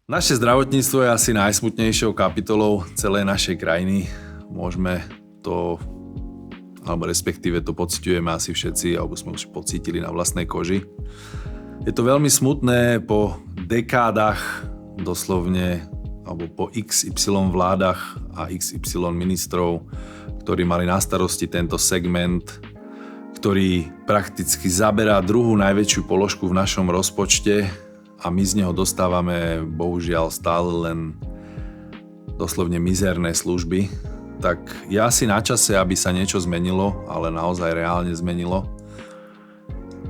Naše zdravotníctvo je asi najsmutnejšou kapitolou celej našej krajiny. Môžeme to, alebo respektíve to pociťujeme asi všetci, alebo sme už pocítili na vlastnej koži. Je to veľmi smutné po dekádach, doslovne, alebo po XY vládach a XY ministrov, ktorí mali na starosti tento segment, ktorý prakticky zaberá druhú najväčšiu položku v našom rozpočte a my z neho dostávame bohužiaľ stále len doslovne mizerné služby. Tak je asi na čase, aby sa niečo zmenilo, ale naozaj reálne zmenilo.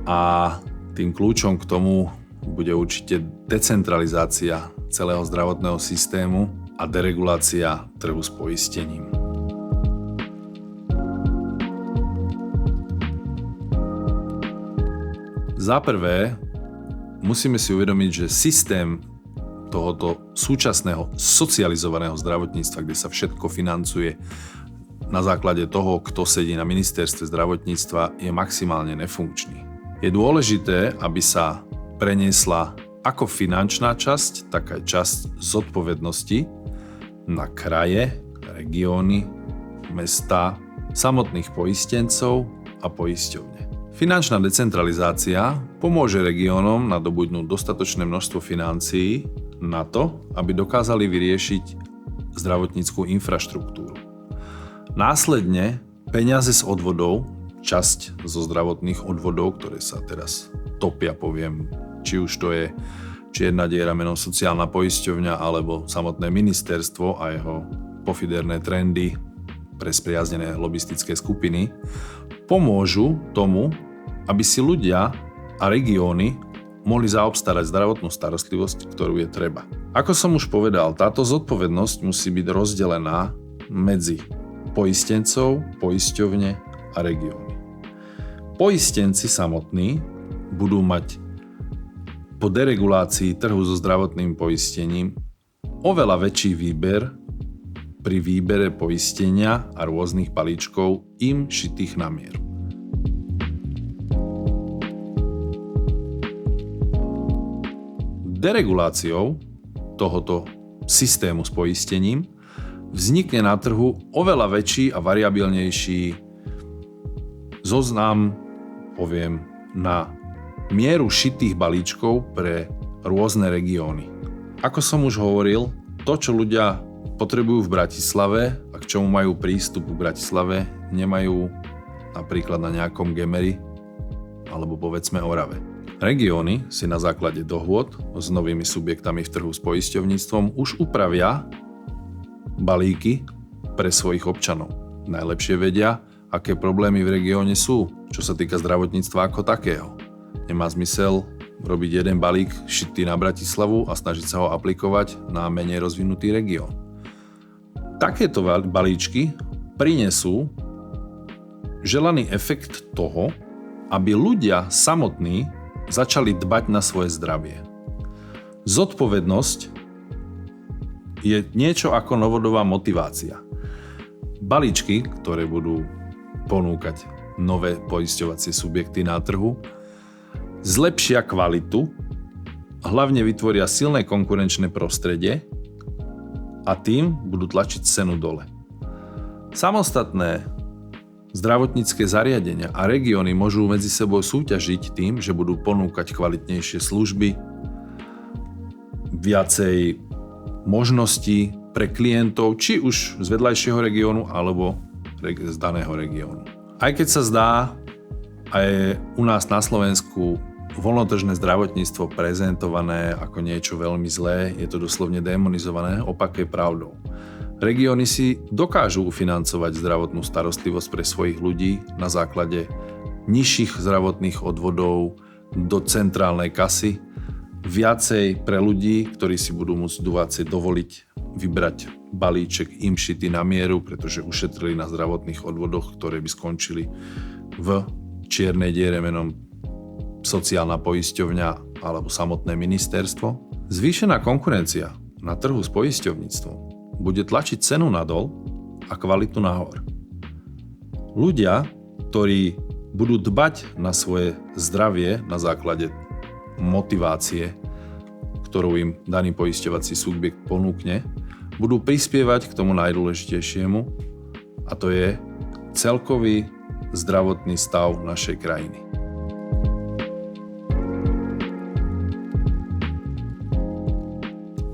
A tým kľúčom k tomu bude určite decentralizácia celého zdravotného systému a deregulácia trhu s poistením. Za prvé, musíme si uvedomiť, že systém tohoto súčasného socializovaného zdravotníctva, kde sa všetko financuje na základe toho, kto sedí na ministerstve zdravotníctva, je maximálne nefunkčný. Je dôležité, aby sa preniesla ako finančná časť, tak aj časť zodpovednosti na kraje, regióny, mestá, samotných poistencov a poisťovne. Finančná decentralizácia pomôže regiónom nadobudnúť dostatočné množstvo financií na to, aby dokázali vyriešiť zdravotníckú infraštruktúru. Následne peniaze z odvodov, časť zo zdravotných odvodov, ktoré sa teraz topia, poviem, či už to je čierna diera menom sociálna poisťovňa alebo samotné ministerstvo a jeho pofiderné trendy pre spriaznené lobistické skupiny, pomôžu tomu, aby si ľudia a regióny mohli zaobstarať zdravotnú starostlivosť, ktorú je treba. Ako som už povedal, táto zodpovednosť musí byť rozdelená medzi poistencov, poisťovne a regióny. Poistenci samotní budú mať po deregulácii trhu so zdravotným poistením oveľa väčší výber pri výbere poistenia a rôznych balíčkov im šitých na mieru. Dereguláciou tohoto systému s poistením vznikne na trhu oveľa väčší a variabilnejší zoznam, poviem, na mieru šitých balíčkov pre rôzne regióny. Ako som už hovoril, to, čo ľudia potrebujú v Bratislave a k čomu majú prístup v Bratislave, nemajú napríklad na nejakom Gemeri alebo povedzme Orave. Regióny si na základe dohôd s novými subjektami v trhu s poisťovníctvom už upravia balíky pre svojich občanov. Najlepšie vedia, aké problémy v regióne sú, čo sa týka zdravotníctva ako takého. Nemá zmysel robiť jeden balík šitý na Bratislavu a snažiť sa ho aplikovať na menej rozvinutý región. Takéto balíčky prinesú želaný efekt toho, aby ľudia samotní začali dbať na svoje zdravie. Zodpovednosť je niečo ako novodobá motivácia. Balíčky, ktoré budú ponúkať nové poisťovacie subjekty na trhu, zlepšia kvalitu, hlavne vytvoria silné konkurenčné prostredie a tým budú tlačiť cenu dole. Samostatné zdravotnícke zariadenia a regióny môžu medzi sebou súťažiť tým, že budú ponúkať kvalitnejšie služby, viacej možností pre klientov, či už z vedľajšieho regiónu alebo z daného regiónu. Aj keď sa zdá, aj u nás na Slovensku voľnotržné zdravotníctvo prezentované ako niečo veľmi zlé, je to doslovne démonizované, opak je pravdou. Regióny si dokážu ufinancovať zdravotnú starostlivosť pre svojich ľudí na základe nižších zdravotných odvodov do centrálnej kasy, viacej pre ľudí, ktorí si budú môcť dovoliť vybrať balíček im šitý na mieru, pretože ušetrili na zdravotných odvodoch, ktoré by skončili v čiernej diere menom sociálna poisťovňa alebo samotné ministerstvo. Zvýšená konkurencia na trhu s poisťovníctvom bude tlačiť cenu nadol a kvalitu nahor. Ľudia, ktorí budú dbať na svoje zdravie na základe motivácie, ktorú im daný poisťovací subjekt ponúkne, budú prispievať k tomu najdôležitejšiemu, a to je celkový zdravotný stav našej krajiny.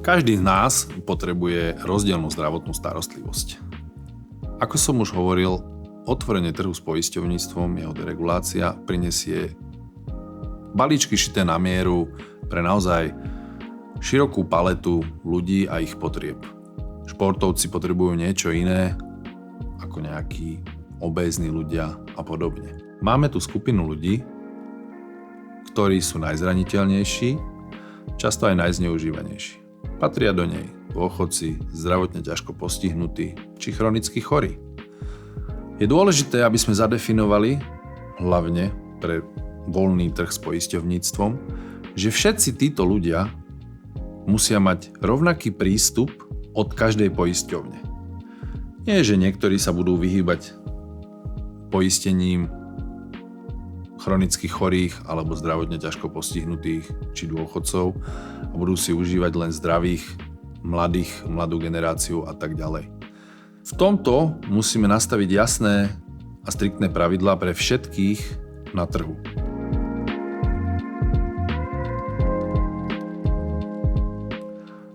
Každý z nás potrebuje rozdielnú zdravotnú starostlivosť. Ako som už hovoril, otvorenie trhu s poisťovníctvom, jeho deregulácia prinesie balíčky šité na mieru pre naozaj širokú paletu ľudí a ich potrieb. Športovci potrebujú niečo iné ako nejakí obézni ľudia a podobne. Máme tu skupinu ľudí, ktorí sú najzraniteľnejší, často aj najzneužívanejší. Patria do nej dôchodci, zdravotne ťažko postihnutí či chronicky chorí. Je dôležité, aby sme zadefinovali, hlavne pre voľný trh s poisťovníctvom, že všetci títo ľudia musia mať rovnaký prístup od každej poisťovne. Nie, že niektorí sa budú vyhýbať poistením chronicky chorých alebo zdravotne ťažko postihnutých či dôchodcov a budú si užívať len zdravých, mladú generáciu a tak ďalej. V tomto musíme nastaviť jasné a striktné pravidlá pre všetkých na trhu.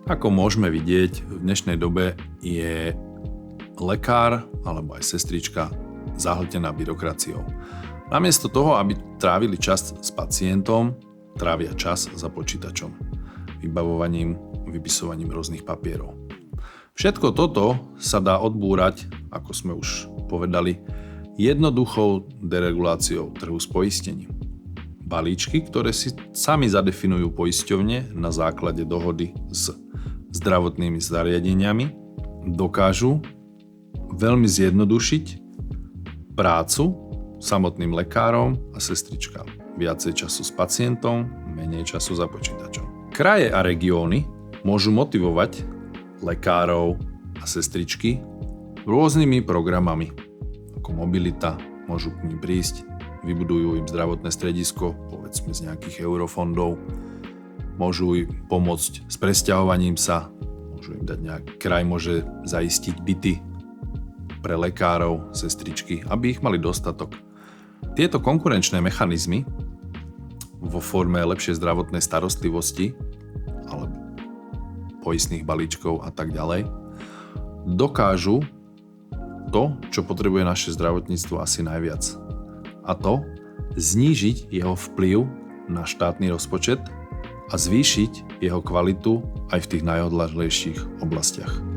Ako môžeme vidieť, v dnešnej dobe je lekár alebo aj sestrička zahltená byrokraciou. Namiesto toho, aby trávili čas s pacientom, trávia čas za počítačom, vybavovaním, vypisovaním rôznych papierov. Všetko toto sa dá odbúrať, ako sme už povedali, jednoduchou dereguláciou trhu s poistením. Balíčky, ktoré si sami zadefinujú poisťovne na základe dohody s zdravotnými zariadeniami, dokážu veľmi zjednodušiť prácu samotným lekárom a sestričkám. Viacej času s pacientom, menej času za počítačom. Kraje a regióny môžu motivovať lekárov a sestričky rôznymi programami. Ako mobilita, môžu k nim prísť, vybudujú im zdravotné stredisko, povedzme z nejakých eurofondov, môžu im pomôcť s presťahovaním sa, môžu im dať kraj môže zaistiť byty pre lekárov, sestričky, aby ich mali dostatok. Tieto konkurenčné mechanizmy vo forme lepšej zdravotnej starostlivosti alebo poistných balíčkov a tak ďalej dokážu to, čo potrebuje naše zdravotníctvo asi najviac. A to znížiť jeho vplyv na štátny rozpočet a zvýšiť jeho kvalitu aj v tých najodľahlejších oblastiach.